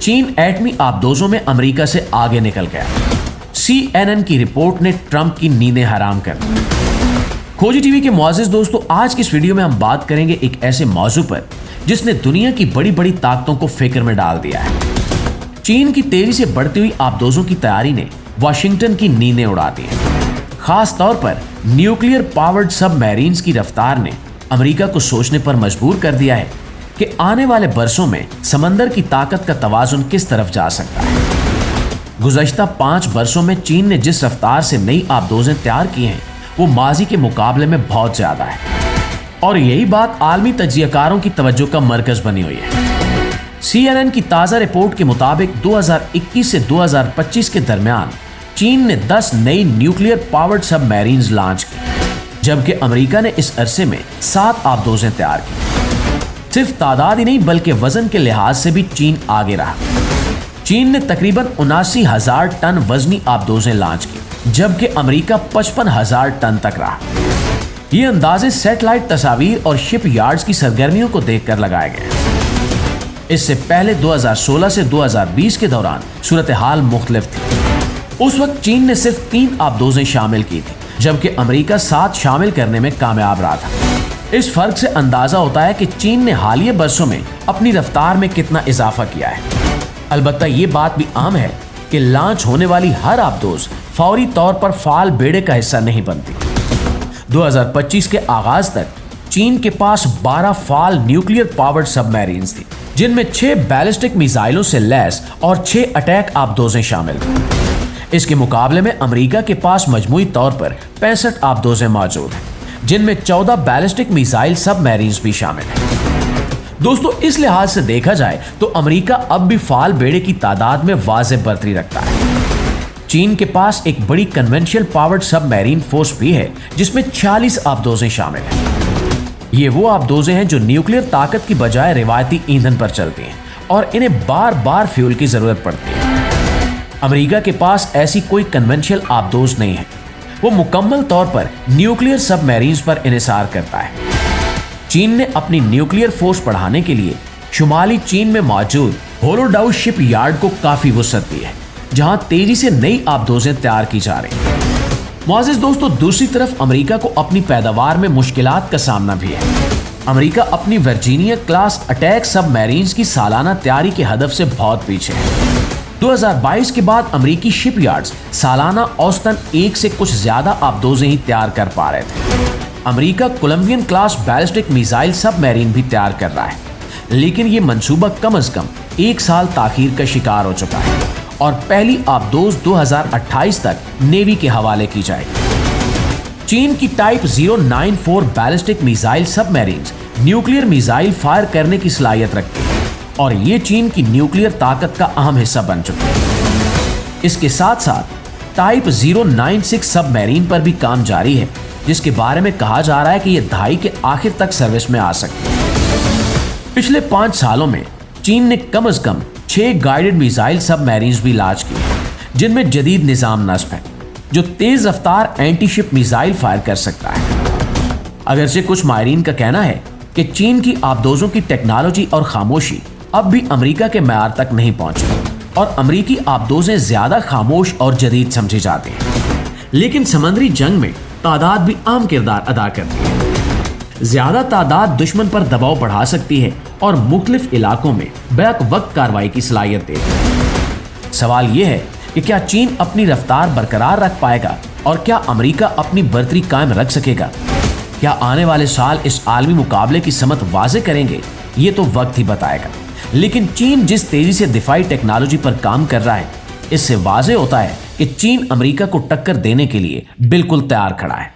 चीन एटमी आबदोजों में अमेरिका से आगे निकल गया। CNN की रिपोर्ट ने ट्रंप की नींदें हराम कर दी। खोजी टीवी के मुआज़िज़ दोस्तों, आज की इस वीडियो में हम बात करेंगे एक ऐसे मौजू पर जिसने दुनिया की बड़ी बड़ी ताकतों को फिक्र में डाल दिया है। चीन की तेजी से बढ़ती हुई आबदोजों की तैयारी ने वाशिंगटन की नींदें उड़ा दी है। खास तौर पर न्यूक्लियर पावर्ड सबमरीन्स की रफ्तार ने अमेरिका को सोचने पर मजबूर कर दिया है कि आने वाले बरसों में समंदर की ताकत का तवाजुन किस तरफ जा सकता है। गुज़श्ता 5 बरसों में चीन ने जिस रफ्तार से नई आबदोजें तैयार की हैं वो माजी के मुकाबले में बहुत ज्यादा है, और यही बात आलमी तज्जियाकारों की तवज्जो का मरकज बनी हुई है। CNN की ताज़ा रिपोर्ट के मुताबिक 2021 से 2025 के दरमियान चीन ने 10 नई न्यूक्लियर पावर्ड सबमरीन्स लॉन्च की, जबकि अमेरिका ने इस अरसे में 7 आबदोजें तैयार की। सिर्फ तादाद ही नहीं बल्कि वजन के लिहाज से भी चीन आगे रहा। चीन ने तकरीबन 79,000 टन वजनी आबदोजें लॉन्च की, जबकि अमेरिका 55,000 टन तक रहा। ये अंदाजे सैटेलाइट तस्वीर और शिप यार्ड्स की सरगर्मियों को देखकर लगाए गए। इससे पहले 2016 से 2020 के दौरान सूरत हाल मुख्तलिफ थी। उस वक्त चीन ने सिर्फ 3 आबदोजें शामिल की थी, जबकि अमेरिका 7 शामिल करने में कामयाब रहा था। इस फर्क से अंदाजा होता है कि चीन ने हालिया बरसों में अपनी रफ्तार में कितना इजाफा किया है। अलबत्ता ये बात भी आम है कि लॉन्च होने वाली हर आबदोज फौरी तौर पर फाल बेड़े का हिस्सा नहीं बनती। 2025 के आगाज तक चीन के पास 12 फाल न्यूक्लियर पावर्ड सबमरीन्स थी, जिनमें 6 बैलिस्टिक मिसाइलों से लैस और 6 अटैक आबदोजें शामिल थी। इसके मुकाबले में अमेरिका के पास मजमूई तौर पर 65 आबदोजें मौजूद हैं, जिनमें 14 बैलिस्टिक मिसाइल सबमरीन्स भी शामिल हैं। दोस्तों, इस लिहाज से देखा जाए तो अमेरिका अब भी फाल बेड़े की तादाद में वाज़ेह बढ़ोतरी रखता है। चीन के पास एक बड़ी कन्वेंशनल पावर्ड सबमरीन फोर्स भी है, जिसमें 46 आबदोजें शामिल हैं। ये वो आबदोजें हैं जो न्यूक्लियर ताकत की बजाय रिवायती ईंधन पर चलती हैं और इन्हें बार बार फ्यूल की जरूरत पड़ती है। अमेरिका के पास ऐसी कोई कन्वेंशनल आबदोज नहीं है। वो मुकम्मल तौर पर न्यूक्लियर सबमरीन्स पर इन्हिसार करता है। चीन ने अपनी न्यूक्लियर फोर्स बढ़ाने के लिए शुमाली चीन में मौजूद होलोडाउ शिप यार्ड को काफी वसअत दी है, जहां तेजी से नई आबदोजें तैयार की जा रही हैं। मुआज़िज़ दोस्तों, दूसरी तरफ अमेरिका को अपनी पैदावार में मुश्किलात का सामना भी है। अमेरिका अपनी वर्जीनिया क्लास अटैक सबमरीन्स की सालाना तैयारी के हदफ से बहुत पीछे है। 2022 के बाद अमेरिकी शिप यार्ड्स सालाना औसतन 1 से कुछ ज्यादा आबदोजें ही तैयार कर पा रहे थे। America Columbian class ballistic missile submarine भी तैयार कर रहा है, लेकिन ये मंसूबा कम से कम 1 साल ताखीर का शिकार हो चुका है और पहली आबदोज 2028 तक नेवी के हवाले की जाएगी। चीन की type 094 ballistic missile submarines nuclear missile fire करने की सलाहियत रखती है और ये चीन की न्यूक्लियर ताकत का अहम हिस्सा बन चुकी है। इसके साथ साथ टाइप 096 सबमरीन पर भी काम जारी है, जिसके बारे में कहा जा रहा है कि यह दहाई के आखिर तक सर्विस में आ सकती है। पिछले 5 सालों में चीन ने कम से कम 6 गाइडेड मिसाइल सबमरीन्स भी लॉन्च किए, जिनमें जदीद निज़ाम नस्ब है जो तेज रफ्तार एंटी शिप मिसाइल फायर कर सकता है। अगरचे कुछ माहिरीन का कहना है कि चीन की आबदोजों की टेक्नोलॉजी और खामोशी अब भी अमेरिका के मैयार तक नहीं पहुंची और अमेरिकी आबदोजें ज्यादा खामोश और जदीद समझी जाती हैं। लेकिन समंदरी जंग में तादाद भी अहम किरदार अदा करती है। ज्यादा तादाद दुश्मन पर दबाव बढ़ा सकती है और मुख्तलिफ इलाकों में बैक वक्त कार्रवाई की सलाहियत देती है। सवाल यह है कि क्या चीन अपनी रफ्तार बरकरार रख पाएगा और क्या अमेरिका अपनी बढ़ोतरी कायम रख सकेगा? क्या आने वाले साल इस आलमी मुकाबले की समत वाज़ेह करेंगे? ये तो वक्त ही बताएगा। लेकिन चीन जिस तेजी से दिफाई टेक्नोलॉजी पर काम कर रहा है, इससे वाज़ेह होता है कि चीन अमेरिका को टक्कर देने के लिए बिल्कुल तैयार खड़ा है।